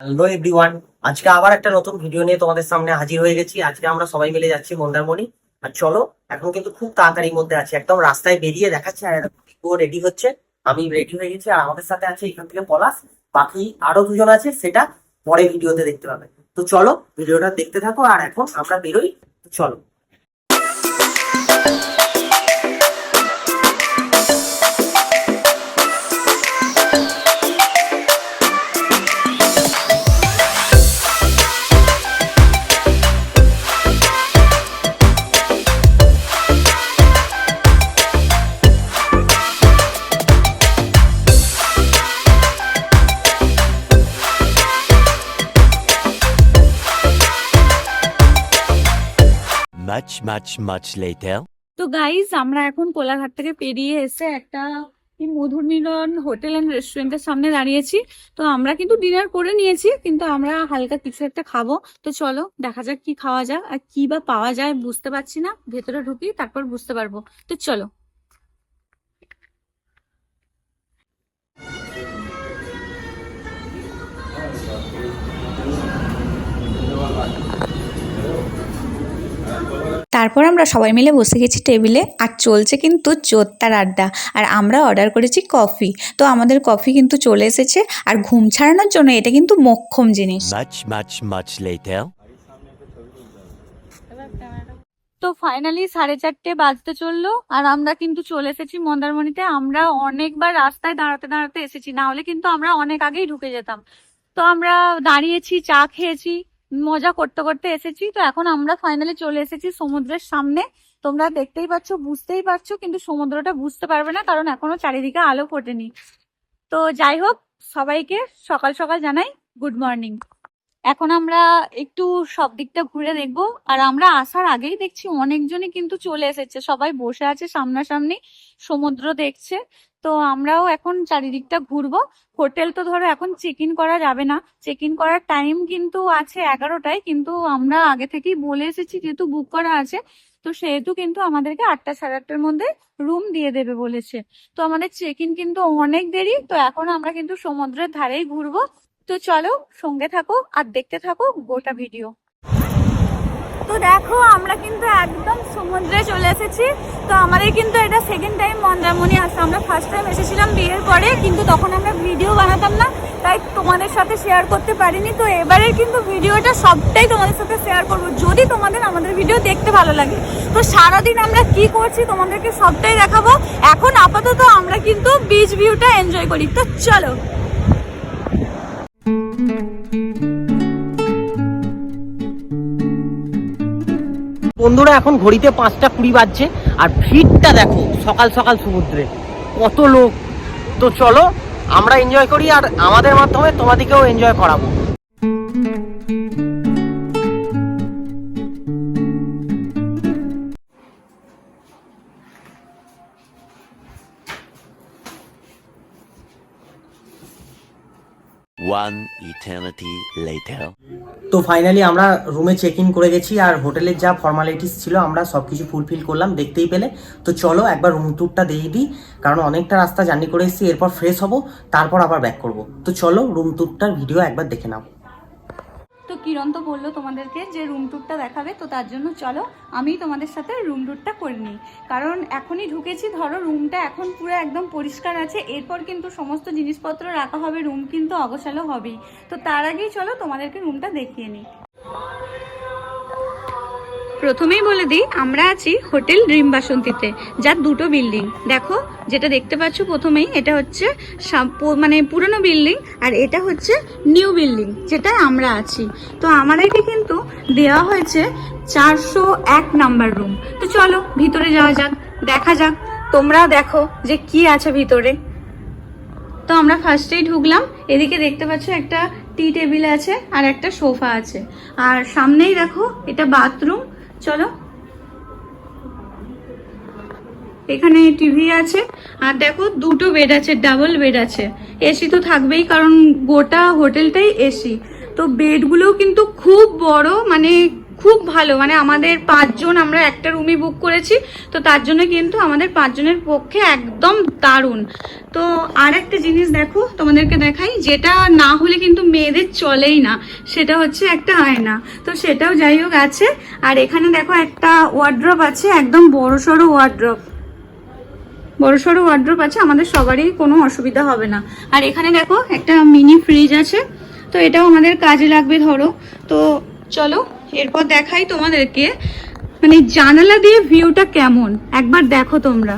Hello everyone, আজকে আবার একটা নতুন ভিডিও নিয়ে তোমাদের সামনে হাজির হয়ে গেছি। আজকে আমরা সবাই মিলে যাচ্ছি মন্দারমণি। আর চলো, এখন কিন্তু খুব তাড়াতাড়ির মধ্যে আছি, একদম রাস্তায় বেরিয়ে দেখাচ্ছে। আর ও রেডি হচ্ছে, আমি রেডি হয়ে গেছি। আর আমাদের সাথে আছে এখান থেকে পলাশ, বাকি আরো দুজন আছে, সেটা পরে ভিডিওতে দেখতে পাবে। তো চলো ভিডিওটা দেখতে থাকো, আর এখন আমরা বেরোই। তো চলো। Much later. তো গাইজ আমরা এখন কোলাঘাট থেকে পেরিয়ে এসে একটা কি মধুর মিলন হোটেল এন্ড রেস্টুরেন্টের সামনে দাঁড়িয়েছি। তো আমরা কিন্তু ডিনার করে নিয়েছি, কিন্তু আমরা হালকা কিছু একটা খাবো। তো চলো দেখা যাক কি খাওয়া যায় আর কি বা পাওয়া যায়, বুঝতে পারছি না। ভেতরে ঢুকি, তারপর বুঝতে পারবো। তো চলো। তারপর আমরা সবাই মিলে বসে গেছি টেবিলে, আর চলছে কিন্তু জোরদার আড্ডা। আর আমরা অর্ডার করেছি কফি। তো আমাদের কফি কিন্তু চলে এসেছে, আর ঘুম ছাড়ানোর জন্য এটা কিন্তু মোক্ষম জিনিস। Much later. তো ফাইনালি 4:30 বাজতে চললো, আর আমরা কিন্তু চলে এসেছি মন্দারমণিতে। আমরা অনেকবার রাস্তায় দাঁড়াতে দাঁড়াতে এসেছি, না হলে কিন্তু আমরা অনেক আগেই ঢুকে যেতাম। তো আমরা দাঁড়িয়েছি, চা খেয়েছি, মজা করতে করতে এসেছি। তো এখন আমরা ফাইনালি চলে এসেছি সমুদ্রের সামনে। তোমরা দেখতেই পাচ্ছ, বুঝতেই পারছো, কিন্তু সমুদ্রটা বুঝতে পারবে না, কারণ এখনো চারিদিকে আলো ফোটেনি। তো যাই হোক, সবাইকে সকাল সকাল জানাই গুড মর্নিং। এখন আমরা একটু সব দিকটা ঘুরে দেখবো। আর আমরা আসার আগেই দেখছি অনেকজনই কিন্তু চলে এসেছে, সবাই বসে আছে সামনাসামনি, সমুদ্র দেখছে। তো আমরাও এখন চারিদিকটা ঘুরবো। হোটেল তো ধরো এখন চেক ইন করা যাবে না, চেক ইন করার টাইম কিন্তু আছে 11টায়, কিন্তু আমরা আগে থেকেই বলে এসেছি, যেহেতু বুক করা আছে। তো সেহেতু কিন্তু আমাদেরকে 8টা সাড়ে 8টার মধ্যে রুম দিয়ে দেবে বলেছে। তো আমাদের চেক ইন কিন্তু অনেক দেরি। তো এখন আমরা কিন্তু সমুদ্রের ধারেই ঘুরবো। তো চলো, সঙ্গে থাকো আর দেখতে থাকো গোটা ভিডিও। তো দেখো, আমরা কিন্তু একদম সমুদ্রে চলে এসেছি। তো আমাদের কিন্তু এটা সেকেন্ড টাইম মন্দারমণি আসা। আমরা ফার্স্ট টাইম এসেছিলাম বিয়ের পরে, কিন্তু তখন আমরা ভিডিও বানাতাম না, তাই তোমাদের সাথে শেয়ার করতে পারিনি। তো এবারে কিন্তু ভিডিওটা সবটাই তোমাদের সাথে শেয়ার করবো, যদি তোমাদের আমাদের ভিডিও দেখতে ভালো লাগে। তো সারাদিন আমরা কি করছি তোমাদেরকে সবটাই দেখাবো। এখন আপাতত আমরা কিন্তু বিচ ভিউটা এনজয় করি। তো চলো। বন্ধুরা, এখন ঘড়িতে 5টা 20 বাজছে, আর ভিড়টা দেখো সকাল সকাল সমুদ্রে কত লোক। তো চলো আমরা এনজয় করি, আর আমাদের মাধ্যমে তোমাদেরকেও এনজয় করাবো। One eternity later. তো ফাইনালি আমরা রুমে চেক ইন করে গেছি, আর হোটেলের যা ফর্মালিটিস ছিল আমরা সবকিছু ফুলফিল করলাম, দেখতেই পেলে। তো চলো একবার রুম ট্যুরটা দিয়ে দিই, কারণ অনেকটা রাস্তা জার্নি করে এসেছি। এরপর ফ্রেশ হব, তারপর আবার ব্যাক করব। তো চলো রুম ট্যুরটার ভিডিও একবার দেখে নাও। তো কিরণ তো বললো তোমাদেরকে যে রুম ট্যুরটা দেখাবে, তো তার জন্য চলো আমি তোমাদের সাথে রুম ট্যুরটা করে নিই। কারণ এখনই ঢুকেছি, ধরো রুমটা এখন পুরো একদম পরিষ্কার আছে। এরপর কিন্তু সমস্ত জিনিসপত্র রাখা হবে, রুম কিন্তু অগোছালো হবেই। তো তার আগেই চলো তোমাদেরকে রুমটা দেখিয়ে নিই। প্রথমেই বলে দিই, আমরা আছি হোটেল ড্রিম বাসন্তীতে, যার দুটো বিল্ডিং। দেখো, যেটা দেখতে পাচ্ছ প্রথমেই, এটা হচ্ছে মানে পুরনো বিল্ডিং, আর এটা হচ্ছে নিউ বিল্ডিং, যেটা আমরা আছি। তো আমাদেরকে কিন্তু দেওয়া হয়েছে 401 নাম্বার রুম। তো চলো ভিতরে যাওয়া যাক, দেখা যাক। তোমরা দেখো যে কি আছে ভিতরে। তো আমরা ফার্স্টেই ঢুকলাম। এদিকে দেখতে পাচ্ছ একটা টি টেবিল আছে, আর একটা সোফা আছে, আর সামনেই দেখো এটা বাথরুম। চলো, এখানে টিভি আছে, আর দেখো দুটো বেড আছে, ডাবল বেড আছে। এসি তো থাকবেই, কারণ গোটা হোটেলটাই এসি। তো বেডগুলোও কিন্তু খুব বড়, মানে খুব ভালো, মানে আমাদের 5 জন আমরা একটা রুমই বুক করেছি, তো তার জন্য কিন্তু আমাদের 5 জনের পক্ষে একদম দারুণ। তো আর একটা জিনিস দেখো, তোমাদেরকে দেখাই, যেটা না হলে কিন্তু মেয়েদের চলেই না, সেটা হচ্ছে একটা আয়না। তো সেটাও যাই হোক আছে। আর এখানে দেখো একটা ওয়ার্ড্রপ আছে, একদম বড়সড় ওয়ার্ড্রপ আছে, আমাদের সবারই কোনো অসুবিধা হবে না। আর এখানে দেখো একটা মিনি ফ্রিজ আছে, তো এটাও আমাদের কাজে লাগবে ধরো। তো চলো এরপর দেখাই তোমাদেরকে, মানে জানালা দিয়ে ভিউটা কেমন একবার দেখো তোমরা।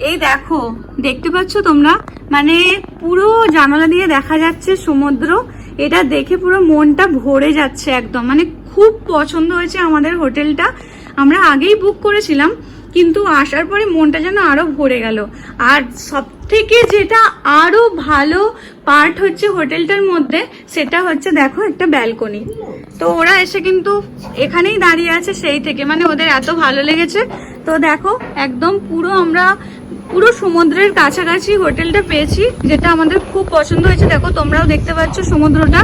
এই দেখো, দেখতে পাচ্ছ তোমরা, মানে পুরো জানালা দিয়ে দেখা যাচ্ছে সমুদ্র। এটা দেখে পুরো মনটা ভরে যাচ্ছে একদম, মানে খুব পছন্দ হয়েছে আমাদের হোটেলটা। আমরা আগেই বুক করেছিলাম, কিন্তু আসার পরে মনটা যেন আরো ভরে গেল। আর সব থেকে যেটা আরো ভালো পার্ট হচ্ছে হোটেলটার মধ্যে, সেটা হচ্ছে দেখো একটা ব্যালকনি। তো ওরা এসে কিন্তু এখানেই দাঁড়িয়ে আছে সেই থেকে, মানে ওদের এত ভালো লেগেছে। তো দেখো একদম পুরো সমুদ্রের কাছাকাছি হোটেলটা পেয়েছি, যেটা আমাদের খুব পছন্দ হয়েছে। দেখো তোমরাও দেখতে পাচ্ছ সমুদ্রটা,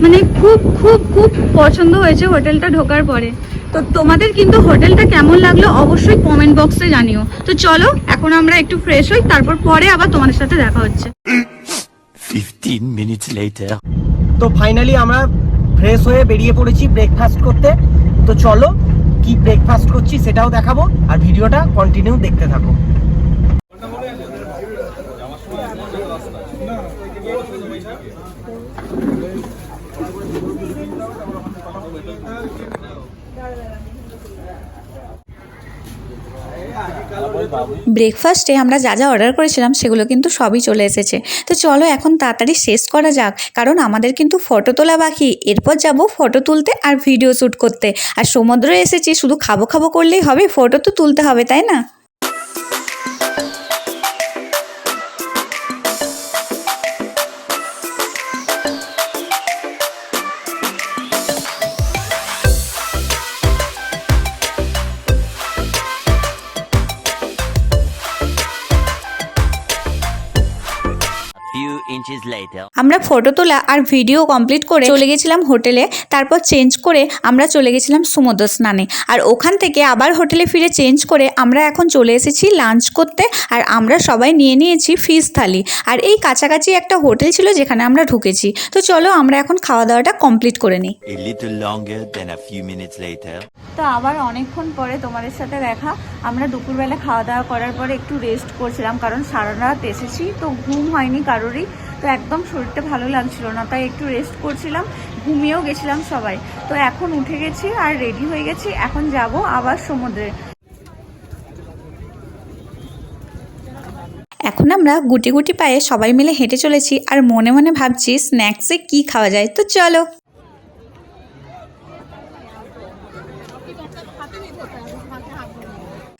মানে খুব খুব খুব পছন্দ হয়েছে হোটেলটা ঢোকার পরে। তো তোমাদের কিন্তু হোটেলটা কেমন লাগলো অবশ্যই কমেন্ট বক্সে জানিও। তো চলো এখন আমরা একটু ফ্রেশ হই, তারপর পরে আবার তোমাদের সাথে দেখা হচ্ছে। 15 minutes later. তো ফাইনালি আমরা ফ্রেশ হয়ে বেরিয়ে পড়েছি ব্রেকফাস্ট করতে। তো চলো কি ব্রেকফাস্ট করছি সেটাও দেখাবো, আর ভিডিওটা কন্টিনিউ দেখতে থাকো। ব্রেকফাস্টে আমরা যা যা অর্ডার করেছিলাম সেগুলো কিন্তু সবই চলে এসেছে। তো চলো এখন তাড়াতাড়ি শেষ করা যাক, কারণ আমাদের কিন্তু ফটো তোলা বাকি। এরপর যাব ফটো তুলতে আর ভিডিও শ্যুট করতে। আর সমুদ্রে এসেছি, শুধু খাবো খাবো করলেই হবে, ফটো তো তুলতে হবে, তাই না? Few inches later. আমরা ফটো তোলা আর ভিডিও কমপ্লিট করে চলে গেছিলাম হোটেলে। তারপর চেঞ্জ করে আমরা চলে গেছিলাম সমুদ্র স্নানে। আর ওখান থেকে আবার হোটেলে ফিরে চেঞ্জ করে আমরা এখন চলে এসেছি লাঞ্চ করতে। আর আমরা সবাই নিয়ে নিয়েছি ফিশ থালি। আর এই কাছাকাছি একটা হোটেল ছিল যেখানে আমরা ঢুকেছি। তো চলো আমরা এখন খাওয়া দাওয়াটা কমপ্লিট করে নিই। A little longer than a few minutes later. তো আবার অনেকক্ষণ পরে তোমাদের সাথে দেখা। আমরা দুপুরবেলা খাওয়া দাওয়া করার পরে একটু রেস্ট করছিলাম, কারণ সারা রাত এসেছি, তো ঘুম হয়নি কারোরই। তো একদম শরীরটা ভালো লাগছিল না, তাই একটু রেস্ট করছিলাম, ঘুমিয়েও গেছিলাম সবাই। তো এখন উঠে গেছি আর রেডি হয়ে গেছি, এখন যাব আবার সমুদ্রে। এখন আমরা গুটি গুটি পায়ে সবাই মিলে হেঁটে চলেছি, আর মনে মনে ভাবছি স্ন্যাক্সে কি খাওয়া যায়। তো চলো।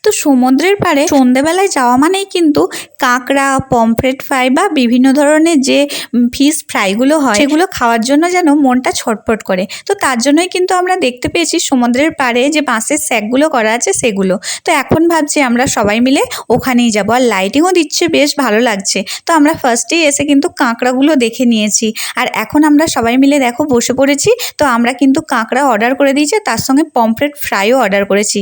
তো সমুদ্রের পাড়ে সন্ধ্যেবেলায় যাওয়া মানেই কিন্তু কাঁকড়া, পমফ্রেট ফ্রাই বা বিভিন্ন ধরনের যে ফিশ ফ্রাইগুলো হয় সেগুলো খাওয়ার জন্য যেন মনটা ছটফট করে। তো তার জন্যই কিন্তু আমরা দেখতে পেয়েছি সমুদ্রের পাড়ে যে বাঁশের স্যাকগুলো করা আছে সেগুলো। তো এখন ভাবছি আমরা সবাই মিলে ওখানেই যাবো, আর লাইটিংও দিচ্ছে, বেশ ভালো লাগছে। তো আমরা ফার্স্টেই এসে কিন্তু কাঁকড়াগুলো দেখে নিয়েছি, আর এখন আমরা সবাই মিলে দেখো বসে পড়েছি। তো আমরা কিন্তু কাঁকড়া অর্ডার করে দিয়েছি, তার সঙ্গে পমফ্রেট ফ্রাইও অর্ডার করেছি।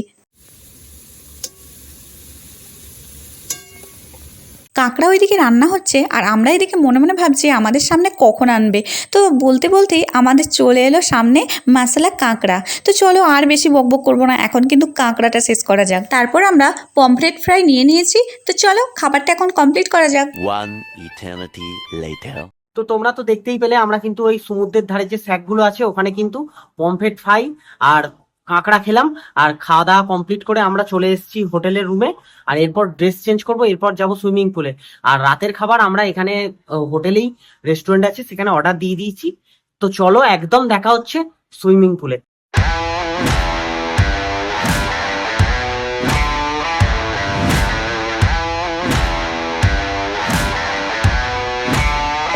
কাঁকড়া ওইদিকে রান্না হচ্ছে, আর আমরা এদিকে মনে মনে ভাবছি আমাদের সামনে কখন আনবে। তো বলতে বলতেই আমাদের চলে এলো সামনে মশলা কাঁকড়া। তো চলো আর বেশি বকবক করবো না, এখন কিন্তু কাঁকড়াটা শেষ করা যাক। তারপর আমরা পমফ্রেট ফ্রাই নিয়ে নিয়েছি। তো চলো খাবারটা এখন কমপ্লিট করা যাক। One eternity later. তো তোমরা তো দেখতেই পেলে আমরা কিন্তু ওই সমুদ্রের ধারে যে স্যাকগুলো আছে ওখানে কিন্তু পমফ্রেট ফ্রাই আর কাঁকড়া খেলাম। আর খাওয়া দাওয়া কমপ্লিট করে আমরা চলে এসেছি হোটেলের রুমে। আর এরপর ড্রেস চেঞ্জ করব, এরপর যাব সুইমিং পুলে। আর রাতের খাবার আমরা এখানে হোটেলেই রেস্টুরেন্ট আছে সেখানে অর্ডার দিয়ে দিয়েছি। তো চলো একদম দেখা হচ্ছে সুইমিং পুলে।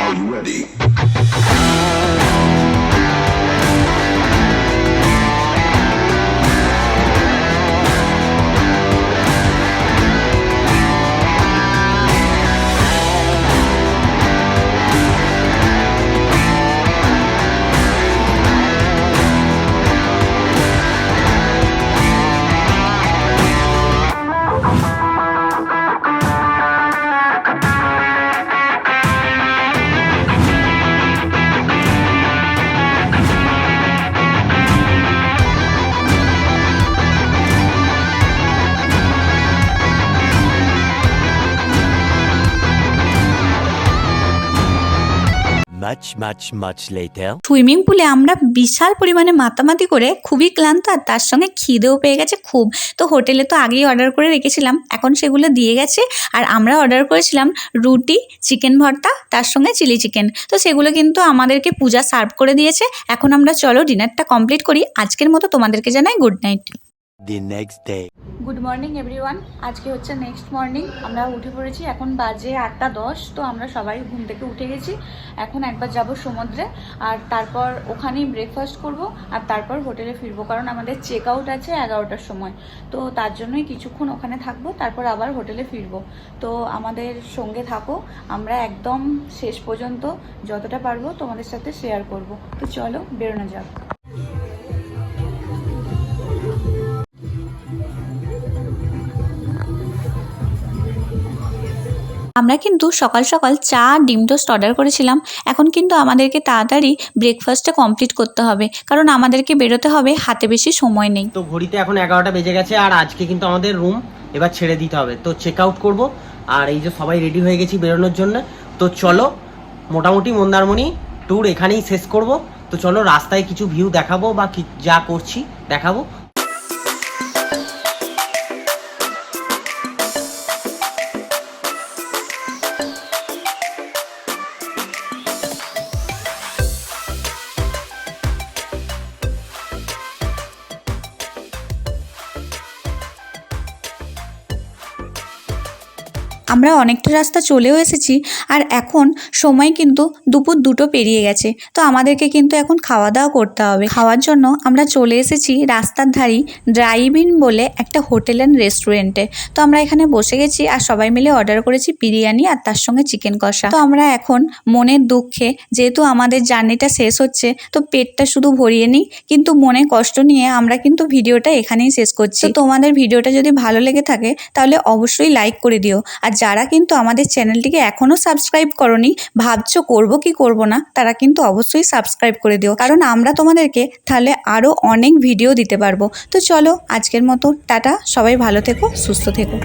Are you ready? much later. Swimming পুলে আমরা বিশাল পরিমাণে মাতামাতি করে খুবই ক্লান্ত, আর তার সঙ্গে খিদেও পেয়ে গেছে খুব। তো হোটেলে তো আগেই অর্ডার করে রেখেছিলাম, এখন সেগুলো দিয়ে গেছে। আর আমরা অর্ডার করেছিলাম রুটি, চিকেন ভর্তা, তার সঙ্গে চিলি চিকেন। তো সেগুলো কিন্তু আমাদেরকে পূজা সার্ভ করে দিয়েছে। এখন আমরা চলো ডিনারটা কমপ্লিট করি। আজকের মতো তোমাদেরকে জানাই good night. The next day. Good morning everyone. আজকে হচ্ছে নেক্সট মর্নিং, আমরা উঠে পড়েছি। এখন বাজে 8:10। তো আমরা সবাই ঘুম থেকে উঠে গেছি। এখন একবার যাব সমুদ্রে, আর তারপর ওখানেই ব্রেকফাস্ট করব, আর তারপর হোটেলে ফিরবো, কারণ আমাদের চেক আউট আছে 11টার সময়। তো তার জন্যই কিছুক্ষণ ওখানে থাকবো, তারপর আবার হোটেলে ফিরবো। তো আমাদের সঙ্গে থাকো, আমরা একদম শেষ পর্যন্ত যতটা পারবো তোমাদের সাথে শেয়ার করব। তো চলো বেরোনো যাক। আমরা কিন্তু সকাল সকাল চা ডিম টোস্ট অর্ডার করেছিলাম। এখন কিন্তু আমাদেরকে তাড়াতাড়ি ব্রেকফাস্টটা কমপ্লিট করতে হবে, কারণ আমাদেরকে বেরোতে হবে, হাতে বেশি সময় নেই। তো ঘড়িতে এখন 11টা বেজে গেছে, আর আজকে কিন্তু আমাদের রুম এবার ছেড়ে দিতে হবে। তো চেক আউট করবো, আর এই যে সবাই রেডি হয়ে গেছি বেরোনোর জন্য। তো চলো, মোটামুটি মন্দারমণি ট্যুর এখানেই শেষ করব। তো চলো রাস্তায় কিছু ভিউ দেখাবো, বা যা করছি দেখাবো। আমরা অনেকটা রাস্তা চলেও এসেছি, আর এখন সময় কিন্তু দুপুর 2টো পেরিয়ে গেছে। তো আমাদেরকে কিন্তু এখন খাওয়া দাওয়া করতে হবে। খাওয়ার জন্য আমরা চলে এসেছি রাস্তার ধারেই ড্রাইভ ইন বলে একটা হোটেল অ্যান্ড রেস্টুরেন্টে। তো আমরা এখানে বসে গেছি, আর সবাই মিলে অর্ডার করেছি বিরিয়ানি আর তার সঙ্গে চিকেন কষা। তো আমরা এখন মনের দুঃখে, যেহেতু আমাদের জার্নিটা শেষ হচ্ছে, তো পেটটা শুধু ভরিয়ে নিই, কিন্তু মনে কষ্ট নিয়ে আমরা কিন্তু ভিডিওটা এখানেই শেষ করছি। তো তোমাদের ভিডিওটা যদি ভালো লেগে থাকে তাহলে অবশ্যই লাইক করে দিও। আর যারা কিন্তু আমাদের চ্যানেলটিকে এখনও সাবস্ক্রাইব করনি, ভাবছো করবো কি করবো না, তারা কিন্তু অবশ্যই সাবস্ক্রাইব করে দিও, কারণ আমরা তোমাদেরকে তাহলে আরও অনেক ভিডিও দিতে পারবো। তো চলো আজকের মতো টাটা, সবাই ভালো থেকো, সুস্থ থেকো।